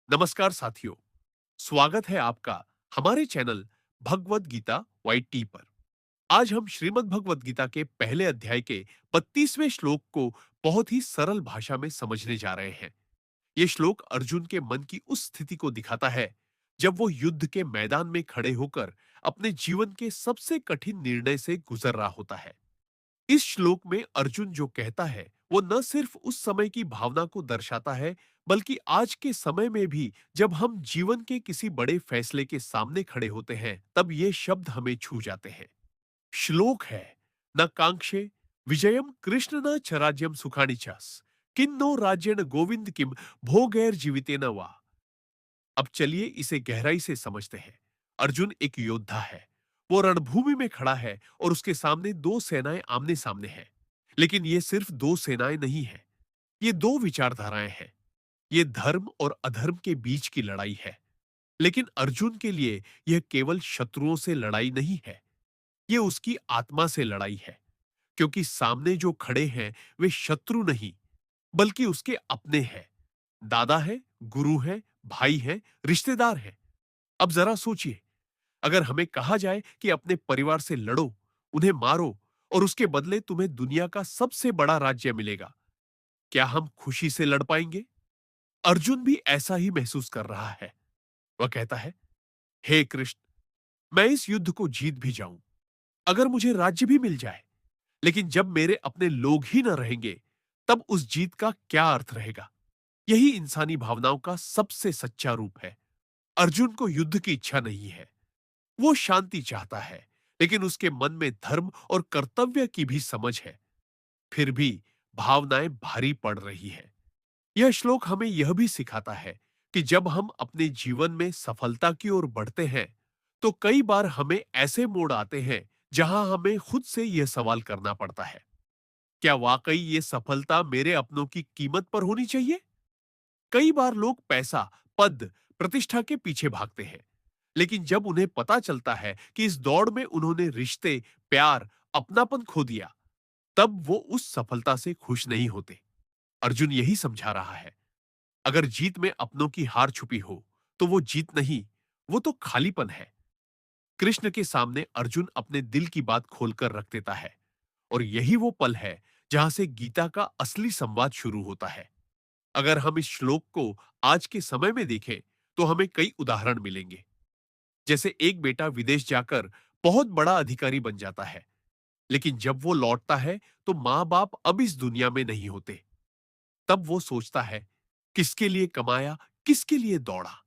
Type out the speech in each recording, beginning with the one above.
नमस्कार साथियों, स्वागत है आपका हमारे channel Bhagavad Gita white T पर। आज हम श्रीमद् भगवत गीता के पहले अध्याय के 32वें श्लोक को बहुत ही सरल भाषा में समझने जा रहे हैं। ये श्लोक अर्जुन के मन की उस स्थिति को दिखाता है जब वो युद्ध के मैदान में खड़े होकर अपने जीवन के सबसे कठिन निर्णय से गुजर रहा होता है। इस श्लोक में अर्जुन जो कहता है वो न सिर्फ उस समय की भावना को दर्शाता है, बल्कि आज के समय में भी जब हम जीवन के किसी बड़े फैसले के सामने खड़े होते हैं तब ये शब्द हमें छू जाते हैं। श्लोक है, न कांक्षे विजयम कृष्ण न चराज्यम सुखानि चास किन्नो राज्यन गोविंद किम भोगैर जीवितेन वा। अब चलिए इसे गहराई से समझते हैं। अर्जुन एक योद्धा है। वो रणभूमि में खड़ा है और उसके सामने दो सेनाएं आमने सामने हैं। लेकिन ये सिर्फ दो सेनाएं नहीं है, ये दो विचारधाराएं हैं। ये धर्म और अधर्म के बीच की लड़ाई है। लेकिन अर्जुन के लिए यह केवल शत्रुओं से लड़ाई नहीं है, ये उसकी आत्मा से लड़ाई है। क्योंकि सामने जो खड़े हैं वे शत्रु नहीं, बल्कि उसके अपने हैं। दादा है, गुरु है, भाई है, रिश्तेदार है। अब जरा सोचिए, अगर हमें कहा जाए कि अपने परिवार से लड़ो, उन्हें मारो और उसके बदले तुम्हें दुनिया का सबसे बड़ा राज्य मिलेगा, क्या हम खुशी से लड़ पाएंगे? अर्जुन भी ऐसा ही महसूस कर रहा है। वह कहता है, हे कृष्ण, मैं इस युद्ध को जीत भी जाऊं, अगर मुझे राज्य भी मिल जाए, लेकिन जब मेरे अपने लोग ही न रहेंगे, तब उस जीत का क्या अर्थ रहेगा? यही इंसानी भावनाओं का सबसे सच्चा रूप है। अर्जुन को युद्ध की इच्छा नहीं है, वो शांति चाहता है, लेकिन उसके मन में धर्म और कर्तव्य की भी समझ है। फिर भी भावनाएं भारी पड़ रही है। यह श्लोक हमें यह भी सिखाता है कि जब हम अपने जीवन में सफलता की ओर बढ़ते हैं, तो कई बार हमें ऐसे मोड़ आते हैं जहां हमें खुद से यह सवाल करना पड़ता है, क्या वाकई ये सफलता मेरे अपनों की कीमत पर होनी चाहिए? कई बार लोग पैसा, पद, प्रतिष्ठा के पीछे भागते हैं, लेकिन जब उन्हें पता चलता है कि इस दौड़ में उन्होंने रिश्ते, प्यार, अपनापन खो दिया, तब वो उस सफलता से खुश नहीं होते। अर्जुन यही समझा रहा है, अगर जीत में अपनों की हार छुपी हो, तो वो जीत नहीं, वो तो खालीपन है। कृष्ण के सामने अर्जुन अपने दिल की बात खोलकर रख देता है, और यही वो पल है जहां से गीता का असली संवाद शुरू होता है। अगर हम इस श्लोक को आज के समय में देखें, तो हमें कई उदाहरण मिलेंगे। जैसे एक बेटा विदेश जाकर बहुत बड़ा अधिकारी बन जाता है, लेकिन जब वो लौटता है, तो माँ बाप अब इस दुनिया में नहीं होते। तब वो सोचता है, किसके लिए कमाया, किसके लिए दौड़ा?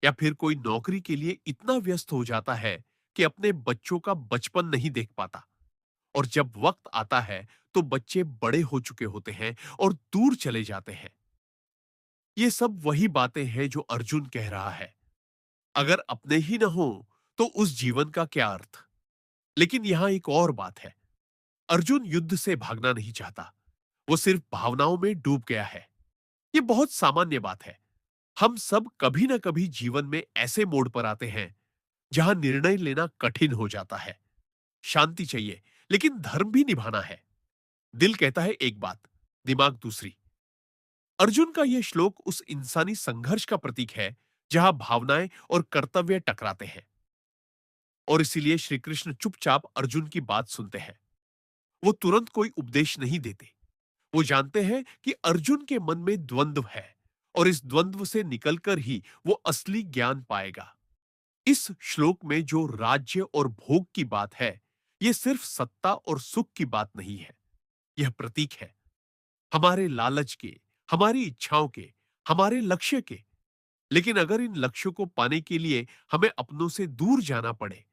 या फिर कोई नौकरी के लिए इतना व्यस्त हो जाता है कि अपने बच्चों का बचपन नहीं देख पाता। और जब वक्त आता है, तो बच्चे बड़े हो चुके होते हैं और दूर चले जाते हैं। ये सब वही बातें हैं जो अर्जुन कह रहा है। अगर अपने ही न हो, तो उस जीवन का क्या अर्थ? लेकिन यहां एक और बात है। अर्जुन युद्ध से भागना नहीं चाहता, वो सिर्फ भावनाओं में डूब गया है। ये बहुत सामान्य बात है। हम सब कभी ना कभी जीवन में ऐसे मोड़ पर आते हैं जहां निर्णय लेना कठिन हो जाता है। शांति चाहिए, लेकिन धर्म भी निभाना है। दिल कहता है एक बात, दिमाग दूसरी। अर्जुन का यह श्लोक उस इंसानी संघर्ष का प्रतीक है जहां भावनाएं और कर्तव्य टकराते हैं। और इसीलिए श्री कृष्ण चुपचाप अर्जुन की बात सुनते हैं। वो तुरंत कोई उपदेश नहीं देते। वो जानते हैं कि अर्जुन के मन में द्वंद्व है, और इस द्वंद्व से निकलकर ही वो असली ज्ञान पाएगा। इस श्लोक में जो राज्य और भोग की बात है, ये सिर्फ सत्ता और सुख की बात नहीं है। यह प्रतीक है हमारे लालच के, हमारी इच्छाओं के, हमारे लक्ष्य के। लेकिन अगर इन लक्ष्यों को पाने के लिए हमें अपनों से दूर जाना पड़े,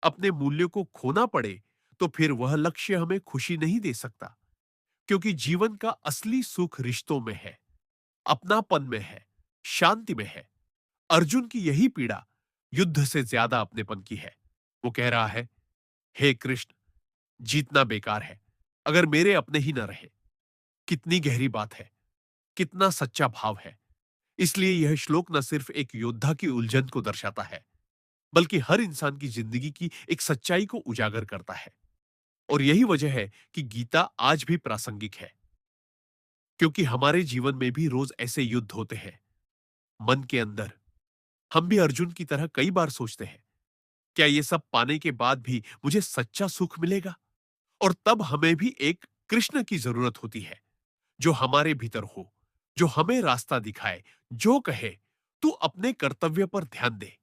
अपने मूल्यों को खोना पड़े, तो फिर वह लक्ष्य हमें खुशी नहीं दे सकता। क्योंकि जीवन का असली सुख रिश्तों में है, अपनापन में है, शांति में है। अर्जुन की यही पीड़ा युद्ध से ज्यादा अपनेपन की है। वो कह रहा है, हे कृष्ण, जीतना बेकार है अगर मेरे अपने ही न रहे। कितनी गहरी बात है, कितना सच्चा भाव है। इसलिए यह श्लोक न सिर्फ एक योद्धा की उलझन को दर्शाता है, बल्कि हर इंसान की जिंदगी की एक सच्चाई को उजागर करता है। और यही वजह है कि गीता आज भी प्रासंगिक है, क्योंकि हमारे जीवन में भी रोज ऐसे युद्ध होते हैं। मन के अंदर हम भी अर्जुन की तरह कई बार सोचते हैं, क्या ये सब पाने के बाद भी मुझे सच्चा सुख मिलेगा? और तब हमें भी एक कृष्ण की जरूरत होती है, जो हमारे भीतर हो, जो हमें रास्ता दिखाए, जो कहे, तू अपने कर्तव्य पर ध्यान दे,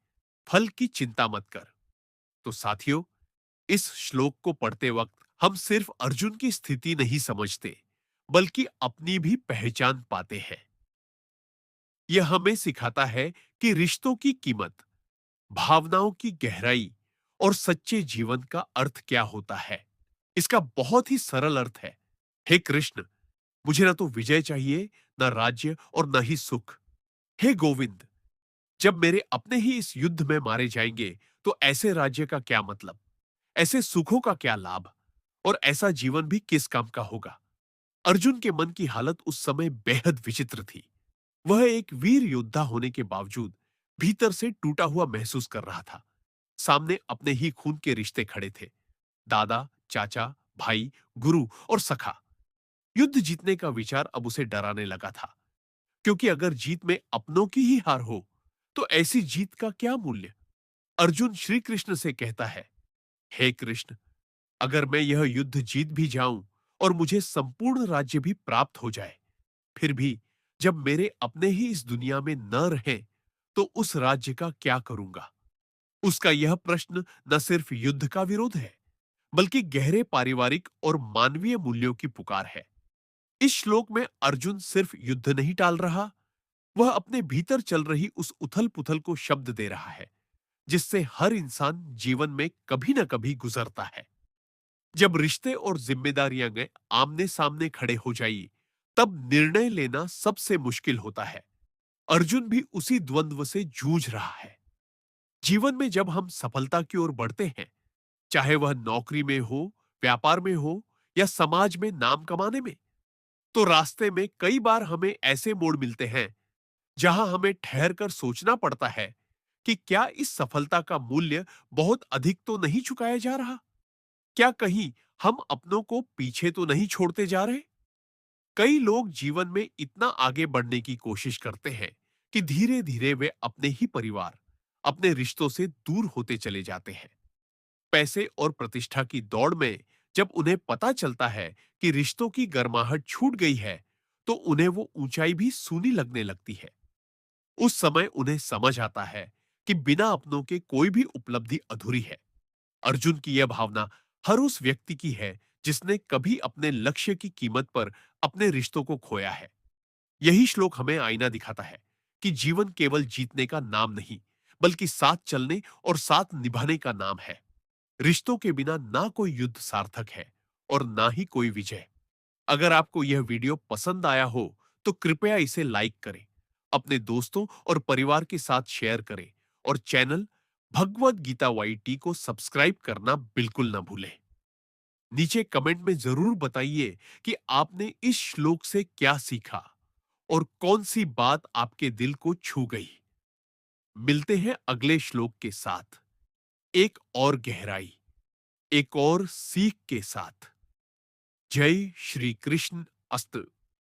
फल की चिंता मत कर। तो साथियों, इस श्लोक को पढ़ते वक्त हम सिर्फ अर्जुन की स्थिति नहीं समझते, बल्कि अपनी भी पहचान पाते हैं। यह हमें सिखाता है कि रिश्तों की कीमत, भावनाओं की गहराई और सच्चे जीवन का अर्थ क्या होता है। इसका बहुत ही सरल अर्थ है, हे कृष्ण, मुझे ना तो विजय चाहिए, ना राज्य और न ही सुख। हे गोविंद, जब मेरे अपने ही इस युद्ध में मारे जाएंगे, तो ऐसे राज्य का क्या मतलब, ऐसे सुखों का क्या लाभ, और ऐसा जीवन भी किस काम का होगा। अर्जुन के मन की हालत उस समय बेहद विचित्र थी। वह एक वीर योद्धा होने के बावजूद भीतर से टूटा हुआ महसूस कर रहा था। सामने अपने ही खून के रिश्ते खड़े थे, दादा, चाचा, भाई, गुरु और सखा। युद्ध जीतने का विचार अब उसे डराने लगा था, क्योंकि अगर जीत में अपनों की ही हार हो, तो ऐसी जीत का क्या मूल्य। अर्जुन श्री कृष्ण से कहता है, हे कृष्ण, अगर मैं यह युद्ध जीत भी जाऊं और मुझे संपूर्ण राज्य भी प्राप्त हो जाए, फिर भी जब मेरे अपने ही इस दुनिया में न रहे, तो उस राज्य का क्या करूंगा। उसका यह प्रश्न न सिर्फ युद्ध का विरोध है, बल्कि गहरे पारिवारिक और मानवीय मूल्यों की पुकार है। इस श्लोक में अर्जुन सिर्फ युद्ध नहीं टाल रहा, वह अपने भीतर चल रही उस उथल पुथल को शब्द दे रहा है, जिससे हर इंसान जीवन में कभी न कभी गुजरता है। जब रिश्ते और जिम्मेदारियां गए आमने सामने खड़े हो जाइए, तब निर्णय लेना सबसे मुश्किल होता है। अर्जुन भी उसी द्वंद्व से जूझ रहा है। जीवन में जब हम सफलता की ओर बढ़ते हैं, चाहे वह नौकरी में हो, व्यापार में हो या समाज में नाम कमाने में, तो रास्ते में कई बार हमें ऐसे मोड़ मिलते हैं जहां हमें ठहर कर सोचना पड़ता है कि क्या इस सफलता का मूल्य बहुत अधिक तो नहीं चुकाया जा रहा? क्या कहीं हम अपनों को पीछे तो नहीं छोड़ते जा रहे? कई लोग जीवन में इतना आगे बढ़ने की कोशिश करते हैं कि धीरे धीरे वे अपने ही परिवार, अपने रिश्तों से दूर होते चले जाते हैं। पैसे और प्रतिष्ठा की दौड़ में जब उन्हें पता चलता है कि रिश्तों की गर्माहट छूट गई है, तो उन्हें वो ऊंचाई भी सूनी लगने लगती है। उस समय उन्हें समझ आता है कि बिना अपनों के कोई भी उपलब्धि अधूरी है। अर्जुन की यह भावना हर उस व्यक्ति की है जिसने कभी अपने लक्ष्य की कीमत पर अपने रिश्तों को खोया है। यही श्लोक हमें आईना दिखाता है कि जीवन केवल जीतने का नाम नहीं, बल्कि साथ चलने और साथ निभाने का नाम है। रिश्तों के बिना ना कोई युद्ध सार्थक है और ना ही कोई विजय। अगर आपको यह वीडियो पसंद आया हो, तो कृपया इसे लाइक करें, अपने दोस्तों और परिवार के साथ शेयर करें और चैनल भगवत गीता वाईटी को सब्सक्राइब करना बिल्कुल ना भूलें। नीचे कमेंट में जरूर बताइए कि आपने इस श्लोक से क्या सीखा और कौन सी बात आपके दिल को छू गई। मिलते हैं अगले श्लोक के साथ, एक और गहराई, एक और सीख के साथ। जय श्री कृष्ण अस्तु।